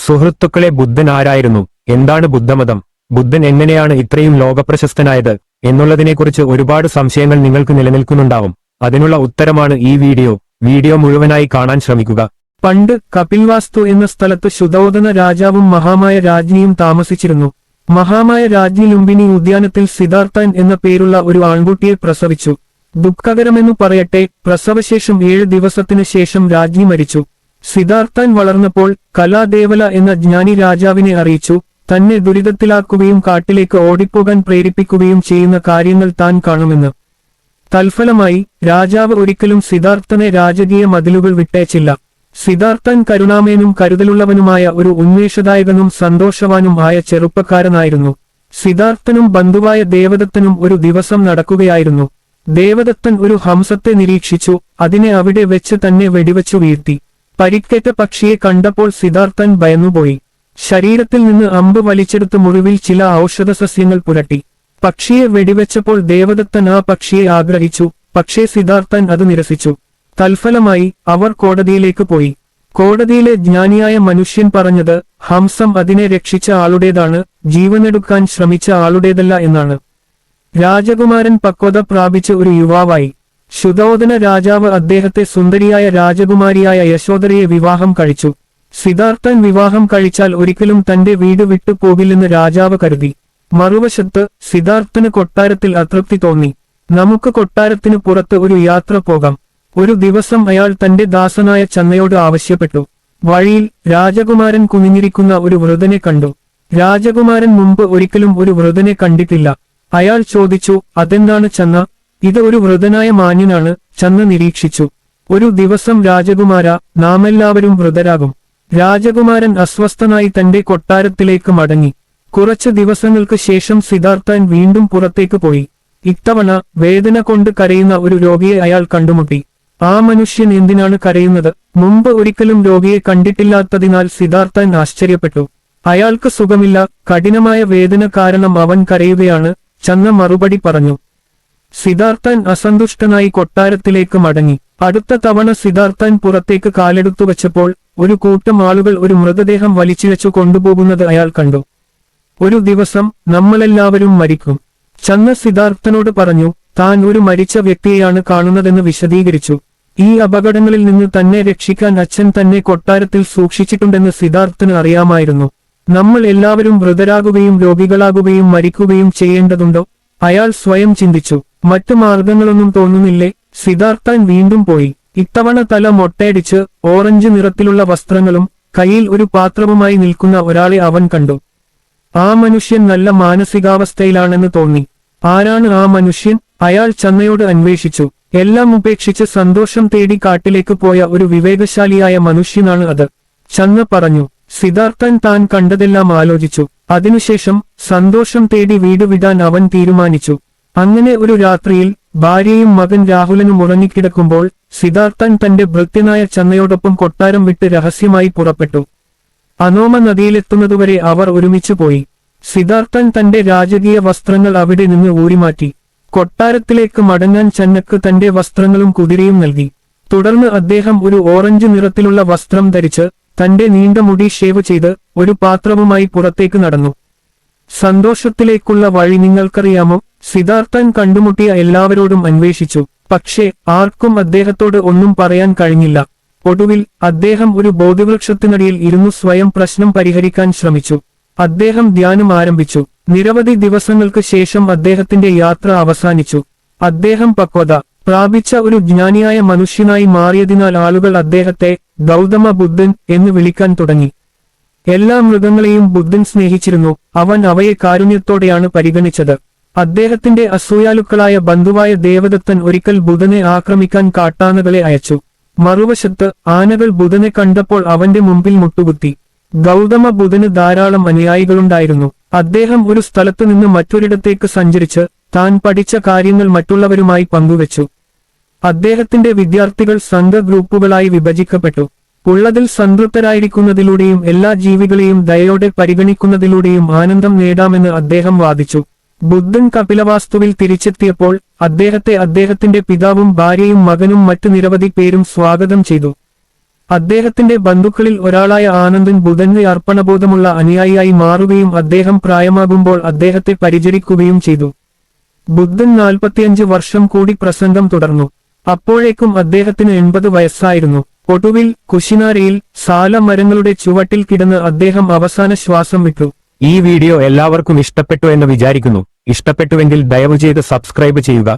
സുഹൃത്തുക്കളെ, ബുദ്ധൻ ആരായിരുന്നു? എന്താണ് ബുദ്ധമതം? ബുദ്ധൻ എങ്ങനെയാണ് ഇത്രയും ലോകപ്രശസ്തനായത് എന്നുള്ളതിനെക്കുറിച്ച് ഒരുപാട് സംശയങ്ങൾ നിങ്ങൾക്ക് നിലനിൽക്കുന്നുണ്ടാവും. അതിനുള്ള ഉത്തരമാണ് ഈ വീഡിയോ മുഴുവനായി കാണാൻ ശ്രമിക്കുക. പണ്ട് കപിൽവാസ്തു എന്ന സ്ഥലത്ത് ശുദ്ധോദന രാജാവും മഹാമായ രാജ്ഞിയും താമസിച്ചിരുന്നു. മഹാമായ രാജ്ഞി ലുംബിനി ഉദ്യാനത്തിൽ സിദ്ധാർത്ഥൻ എന്ന പേരുള്ള ഒരു ആൺകുട്ടിയെ പ്രസവിച്ചു. ദുഃഖകരമെന്നു പറയട്ടെ, പ്രസവശേഷം 7 ദിവസത്തിനു ശേഷം രാജ്ഞി മരിച്ചു. സിദ്ധാർത്ഥൻ വളർന്നപ്പോൾ കലാദേവല എന്ന ജ്ഞാനി രാജാവിനെ അറിയിച്ചു, തന്നെ ദുരിതത്തിലാക്കുകയും കാട്ടിലേക്ക് ഓടിപ്പോകാൻ പ്രേരിപ്പിക്കുകയും ചെയ്യുന്ന കാര്യങ്ങൾ താൻ കാണുമെന്ന്. തൽഫലമായി രാജാവ് ഒരിക്കലും സിദ്ധാർത്ഥനെ രാജകീയ മതിലുകൾ വിട്ടേച്ചില്ല. സിദ്ധാർത്ഥൻ കരുണാമയനും കരുതലുള്ളവനുമായ ഒരു ഉന്മേഷദായകനും സന്തോഷവാനും ആയ ചെറുപ്പക്കാരനായിരുന്നു. സിദ്ധാർത്ഥനും ബന്ധുവായ ദേവദത്തനും ഒരു ദിവസം നടക്കുകയായിരുന്നു. ദേവദത്തൻ ഒരു ഹംസത്തെ നിരീക്ഷിച്ചു. അതിനെ അവിടെ വെച്ച് തന്നെ വെടിവച്ചു വീഴ്ത്തി. പരിക്കേറ്റ പക്ഷിയെ കണ്ടപ്പോൾ സിദ്ധാർത്ഥൻ ഭയന്നുപോയി. ശരീരത്തിൽ നിന്ന് അമ്പ് വലിച്ചെടുത്ത് മുറിവിൽ ചില ഔഷധസസ്യങ്ങൾ പുരട്ടി. പക്ഷിയെ വെടിവെച്ചപ്പോൾ ദേവദത്തൻ ആ പക്ഷിയെ ആഗ്രഹിച്ചു. പക്ഷേ സിദ്ധാർത്ഥൻ അത് നിരസിച്ചു. തൽഫലമായി അവർ കോടതിയിലേക്ക് പോയി. കോടതിയിലെ ജ്ഞാനിയായ മനുഷ്യൻ പറഞ്ഞത് ഹംസം അതിനെ രക്ഷിച്ച ആളുടേതാണ്, ജീവനെടുക്കാൻ ശ്രമിച്ച ആളുടേതല്ല എന്നാണ്. രാജകുമാരൻ പക്വത പ്രാപിച്ച ഒരു യുവാവായി. ശുദ്ധോദന രാജാവ് അദ്ദേഹത്തെ സുന്ദരിയായ രാജകുമാരിയായ യശോദരയെ വിവാഹം കഴിച്ചു. സിദ്ധാർത്ഥൻ വിവാഹം കഴിച്ചാൽ ഒരിക്കലും തന്റെ വീട് വിട്ടു പോകില്ലെന്ന് രാജാവ് കരുതി. മറുവശത്ത് സിദ്ധാർത്ഥന് കൊട്ടാരത്തിൽ അതൃപ്തി തോന്നി. നമുക്ക് കൊട്ടാരത്തിന് പുറത്ത് ഒരു യാത്ര പോകാം. ഒരു ദിവസം അയാൾ തന്റെ ദാസനായ ചന്നയോട് ആവശ്യപ്പെട്ടു. വഴിയിൽ രാജകുമാരൻ കുനിഞ്ഞിരിക്കുന്ന ഒരു വൃദ്ധനെ കണ്ടു. രാജകുമാരൻ മുമ്പ് ഒരിക്കലും ഒരു വൃദ്ധനെ കണ്ടിട്ടില്ല. അയാൾ ചോദിച്ചു, അതെന്താണ് ചന്ന? ഇത് ഒരു വൃദ്ധനായ മാന്യനാണ്, ചന്ന നിരീക്ഷിച്ചു. ഒരു ദിവസം രാജകുമാര, നാമെല്ലാവരും വൃദ്ധരാകും. രാജകുമാരൻ അസ്വസ്ഥനായി തന്റെ കൊട്ടാരത്തിലേക്ക് മടങ്ങി. കുറച്ച് ദിവസങ്ങൾക്ക് ശേഷം സിദ്ധാർത്ഥൻ വീണ്ടും പുറത്തേക്ക് പോയി. ഇത്തവണ വേദന കൊണ്ട് കരയുന്ന ഒരു രോഗിയെ അയാൾ കണ്ടുമുട്ടി. ആ മനുഷ്യൻ എന്തിനാണ് കരയുന്നത്? മുമ്പ് ഒരിക്കലും രോഗിയെ കണ്ടിട്ടില്ലാത്തതിനാൽ സിദ്ധാർത്ഥൻ ആശ്ചര്യപ്പെട്ടു. അയാൾക്ക് സുഖമില്ല, കഠിനമായ വേദന കാരണം അവൻ കരയുകയാണ്, ചന്ന മറുപടി പറഞ്ഞു. സിദ്ധാർത്ഥൻ അസന്തുഷ്ടനായി കൊട്ടാരത്തിലേക്ക് മടങ്ങി. അടുത്ത തവണ സിദ്ധാർത്ഥൻ പുറത്തേക്ക് കാലെടുത്തു വച്ചപ്പോൾ ഒരു കൂട്ടം ആളുകൾ ഒരു മൃതദേഹം വലിച്ചിഴച്ചു കൊണ്ടുപോകുന്നത് അയാൾ കണ്ടു. ഒരു ദിവസം നമ്മളെല്ലാവരും മരിക്കും, ചന്ന സിദ്ധാർത്ഥനോട് പറഞ്ഞു. താൻ ഒരു മരിച്ച വ്യക്തിയെയാണ് കാണുന്നതെന്ന് വിശദീകരിച്ചു. ഈ അപകടങ്ങളിൽ നിന്ന് തന്നെ രക്ഷിക്കാൻ അച്ഛൻ തന്നെ കൊട്ടാരത്തിൽ സൂക്ഷിച്ചിട്ടുണ്ടെന്ന് സിദ്ധാർത്ഥന് അറിയാമായിരുന്നു. നമ്മൾ എല്ലാവരും വൃദ്ധരാകുകയും രോഗികളാകുകയും മരിക്കുകയും ചെയ്യേണ്ടതുണ്ടോ? അയാൾ സ്വയം ചിന്തിച്ചു. മറ്റു മാർഗങ്ങളൊന്നും തോന്നുന്നില്ലേ? സിദ്ധാർത്ഥൻ വീണ്ടും പോയി. ഇത്തവണ തല മൊട്ടയടിച്ച് ഓറഞ്ച് നിറത്തിലുള്ള വസ്ത്രങ്ങളും കയ്യിൽ ഒരു പാത്രവുമായി നിൽക്കുന്ന ഒരാളെ അവൻ കണ്ടു. ആ മനുഷ്യൻ നല്ല മാനസികാവസ്ഥയിലാണെന്ന് തോന്നി. ആരാണ് ആ മനുഷ്യൻ? അയാൾ ചന്നയോട് അന്വേഷിച്ചു. എല്ലാം ഉപേക്ഷിച്ച് സന്തോഷം തേടി കാട്ടിലേക്ക് പോയ ഒരു വിവേകശാലിയായ മനുഷ്യനാണ് അത്, ചന്ന പറഞ്ഞു. സിദ്ധാർത്ഥൻ താൻ കണ്ടതെല്ലാം ആലോചിച്ചു. അതിനുശേഷം സന്തോഷം തേടി വീട് വിടാൻ അവൻ തീരുമാനിച്ചു. അങ്ങനെ ഒരു രാത്രിയിൽ ഭാര്യയും മകൻ രാഹുലനും ഉറങ്ങിക്കിടക്കുമ്പോൾ സിദ്ധാർത്ഥൻ തന്റെ ഭൃത്യനായ ചന്നയോടൊപ്പം കൊട്ടാരം വിട്ട് രഹസ്യമായി പുറപ്പെട്ടു. അനോമ നദിയിലെത്തുന്നതുവരെ അവർ ഒരുമിച്ചു പോയി. സിദ്ധാർത്ഥൻ തന്റെ രാജകീയ വസ്ത്രങ്ങൾ അവിടെ നിന്ന് ഊരിമാറ്റി. കൊട്ടാരത്തിലേക്ക് മടങ്ങാൻ ചന്നക്ക് തന്റെ വസ്ത്രങ്ങളും കുതിരയും നൽകി. തുടർന്ന് അദ്ദേഹം ഒരു ഓറഞ്ച് നിറത്തിലുള്ള വസ്ത്രം ധരിച്ച് തന്റെ നീണ്ട മുടി ഷേവ് ചെയ്ത് ഒരു പാത്രവുമായി പുറത്തേക്ക് നടന്നു. സന്തോഷത്തിലേക്കുള്ള വഴി നിങ്ങൾക്കറിയാമോ? സിദ്ധാർത്ഥൻ കണ്ടുമുട്ടിയ എല്ലാവരോടും അന്വേഷിച്ചു. പക്ഷേ ആർക്കും അദ്ദേഹത്തോട് ഒന്നും പറയാൻ കഴിഞ്ഞില്ല. ഒടുവിൽ അദ്ദേഹം ഒരു ബോധിവൃക്ഷത്തിനടിയിൽ ഇരുന്നു സ്വയം പ്രശ്നം പരിഹരിക്കാൻ ശ്രമിച്ചു. അദ്ദേഹം ധ്യാനം ആരംഭിച്ചു. നിരവധി ദിവസങ്ങൾക്ക് ശേഷം അദ്ദേഹത്തിന്റെ യാത്ര അവസാനിച്ചു. അദ്ദേഹം പക്വത പ്രാപിച്ച ഒരു ജ്ഞാനിയായ മനുഷ്യനായി മാറിയതിനാൽ ആളുകൾ അദ്ദേഹത്തെ ഗൗതമ ബുദ്ധൻ എന്ന് വിളിക്കാൻ തുടങ്ങി. എല്ലാ മൃഗങ്ങളെയും ബുദ്ധൻ സ്നേഹിച്ചിരുന്നു. അവൻ അവയെ കാരുണ്യത്തോടെയാണ് പരിഗണിച്ചത്. അദ്ദേഹത്തിന്റെ അസൂയാലുക്കളായ ബന്ധുവായ ദേവദത്തൻ ഒരിക്കൽ ബുധനെ ആക്രമിക്കാൻ കാട്ടാനകളെ അയച്ചു. മറുവശത്ത് ആനകൾ ബുധനെ കണ്ടപ്പോൾ അവന്റെ മുമ്പിൽ മുട്ടുകുത്തി. ഗൗതമ ബുധന് ധാരാളം അനുയായികളുണ്ടായിരുന്നു. അദ്ദേഹം ഒരു സ്ഥലത്തു നിന്ന് മറ്റൊരിടത്തേക്ക് സഞ്ചരിച്ച് താൻ പഠിച്ച കാര്യങ്ങൾ മറ്റുള്ളവരുമായി പങ്കുവച്ചു. അദ്ദേഹത്തിന്റെ വിദ്യാർത്ഥികൾ സംഘഗ്രൂപ്പുകളായി വിഭജിക്കപ്പെട്ടു. ഉള്ളതിൽ സംതൃപ്തരായിരിക്കുന്നതിലൂടെയും എല്ലാ ജീവികളെയും ദയയോടെ പരിഗണിക്കുന്നതിലൂടെയും ആനന്ദം നേടാമെന്ന് അദ്ദേഹം വാദിച്ചു. ബുദ്ധൻ കപിലവാസ്തുവിൽ തിരിച്ചെത്തിയപ്പോൾ അദ്ദേഹത്തെ അദ്ദേഹത്തിന്റെ പിതാവും ഭാര്യയും മകനും മറ്റു നിരവധി പേരും സ്വാഗതം ചെയ്തു. അദ്ദേഹത്തിന്റെ ബന്ധുക്കളിൽ ഒരാളായ ആനന്ദൻ ബുദ്ധന് അർപ്പണബോധമുള്ള അനുയായിയായി മാറുകയും അദ്ദേഹം പ്രായമാകുമ്പോൾ അദ്ദേഹത്തെ പരിചരിക്കുകയും ചെയ്തു. ബുദ്ധൻ 45 വർഷം കൂടി പ്രസംഗം തുടർന്നു. അപ്പോഴേക്കും അദ്ദേഹത്തിന് 80 വയസ്സായിരുന്നു. ഒടുവിൽ കുശിനാരയിൽ സാല മരങ്ങളുടെ ചുവട്ടിൽ കിടന്ന് അദ്ദേഹം അവസാന ശ്വാസം വിട്ടു. ഈ വീഡിയോ എല്ലാവർക്കും ഇഷ്ടപ്പെട്ടു എന്ന് വിചാരിക്കുന്നു. ഇഷ്ടപ്പെട്ടുവെങ്കിൽ ദയവുചെയ്ത് സബ്സ്ക്രൈബ് ചെയ്യുക.